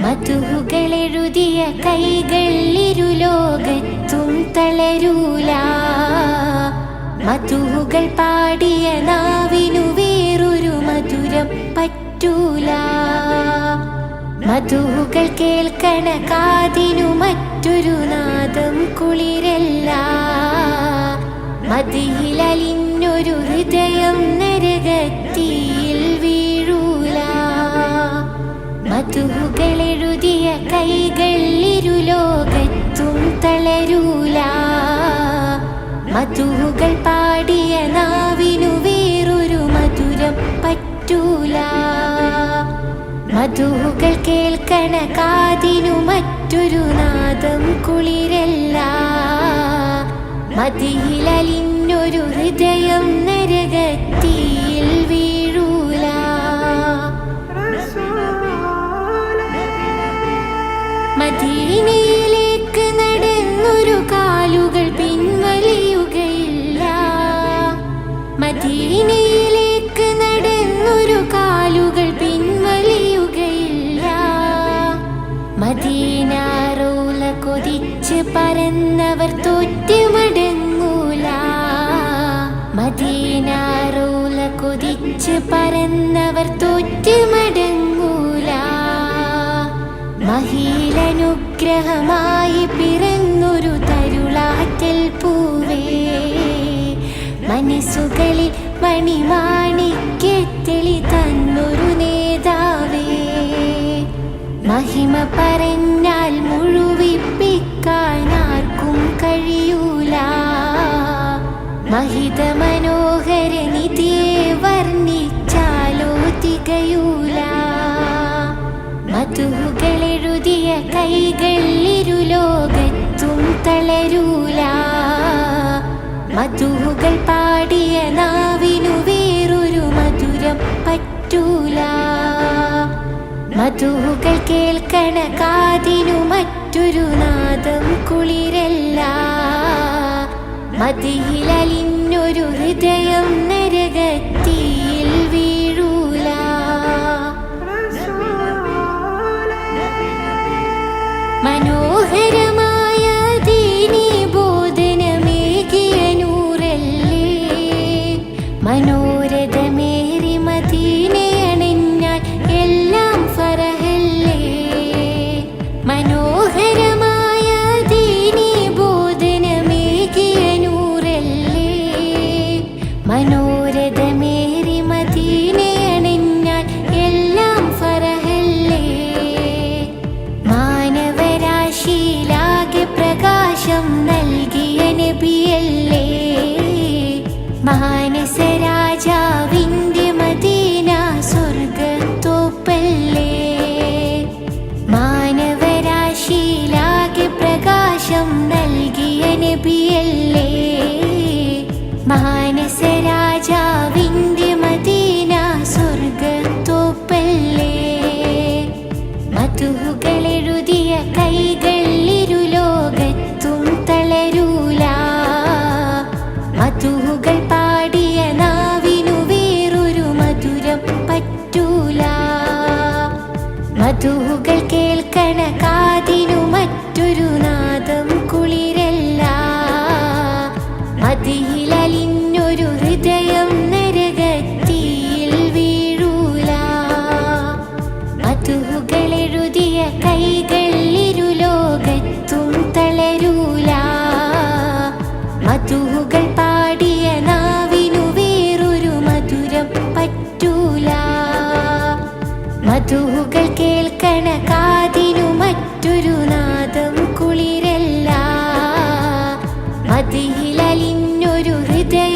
മധുഹുകളെഴുതിയ കൈകൾ ഇരുലോകത്തും തളരൂല. മധുഹുകൾ പാടിയ നാവിനു വേറൊരു മധുരം പറ്റൂല. മധുഹുകൾ കേൾക്കണ കാതിനു മറ്റൊരു നാദം കുളിരല്ല. മദിയിലലിഞ്ഞൊരു ഹൃദയം നരകത്തിയിൽ വീഴൂല. മധുഹുകളെഴുതിയ കൈകൾ ഇരുലോകത്തും തളരൂല. മധുഹുകൾ പാടിയ നാവിനു വേറൊരു മധുരം പറ്റൂല. മധുഹുകൾ കേൾക്കണ കാതിനു മറ്റൊരു നാദം കുളിരല്ല. മദിയിലലിഞ്ഞൊരു ഹൃദയം നരകത്തിയിൽ വീഴൂല. മദീനയിലേക്ക് നടന്നൊരു കാലുകൾ പിൻവലിയുകയില്ല. മദീനയിലേക്ക് നടന്നൊരു കാലുകൾ പിൻവലിയുകയില്ല. മദീന റൗള കൊതിച്ച് പറന്നവർ തോറ്റ് മടങ്ങൂല. മദീന റൗള കൊതിച്ച് പറന്നവർ തോറ്റ് മടങ്ങൂല. മഹീലനുഗ്രഹമായി പിറന്നൊരു തരുളാറ്റൽ പൂവേ, മനസ്സുകളിൽ മണിമാണിക്യത്തെളി തന്നൊരു നേതാവേ. മഹിമ പറഞ്ഞാൽ മുഴുവിപ്പിക്കാൻ ആർക്കും കഴിയൂല. മഹിത മനോഹര നിധിയെ വർണ്ണിച്ചാലോ തികയൂല. മധുഹുകളെഴുതിയ കൈകൾ ഇരുലോകത്തും തളരൂല. മധുഹുകൾ പാടിയ നാവിനു വേറൊരു മധുരം പറ്റൂല. മധുഹുകൾ കേൾക്കണ കാതിനു മറ്റൊരു നാദം കുളിരല്ല. മദിയിലലിഞ്ഞൊരു ഹൃദയം നരകത്തിയിൽ വീഴൂല. മനോഹരമായ ദീനീ ബോധനമേകിയ നൂറല്ലേ, മനോരഥമേറി മദീനയണിഞ്ഞാൽ എല്ലാം ഫറഹല്ലേ. മനോഹരമായ ദീനീ ബോധനമേകിയ നൂറല്ലേ, മനോരഥമേറി മദീനയണിഞ്ഞാൽ എല്ലാം ഫറഹല്ലേ. മാനവരാശിയിലാകെ പ്രകാശം നൽകിയ നബിയല്ലേ, മാനസരാജാവിന്റെ മദീന സ്വർഗത്തോപ്പല്ലേ. മാനവരാശിയിലാകെ പ്രകാശം നൽകിയ നബിയല്ലേ, മാനസരാജാവിന്റെ മദീന സ്വർഗത്തോപ്പല്ലേ. മധുഹുകളെഴുതിയ കൈകൾ ഇരുലോകത്തും തളരൂല. മധുഹുകൾ പാടിയ നാവിനു വേറൊരു മധുരം പറ്റൂല. മധുഹുകൾ കേൾക്കണ കാതിനു മറ്റൊരു നാദം കുളിരല്ല. മദിയിലലിഞ്ഞൊരു ഹൃദയം നരകത്തിയിൽ വീഴൂല. മധുഹുകളെഴുതിയ കൈകൾ ഇരുലോകത്തും തളരൂല. മധുഹുകൾ പാടിയ നാവിനു വേറൊരു മധുരം പറ്റൂല. മധുഹുകൾ കേൾക്കണ കാതിനു മറ്റൊരു നാദം കുളിരല്ല. മദിയിലലിഞ്ഞൊരു ഹൃദയം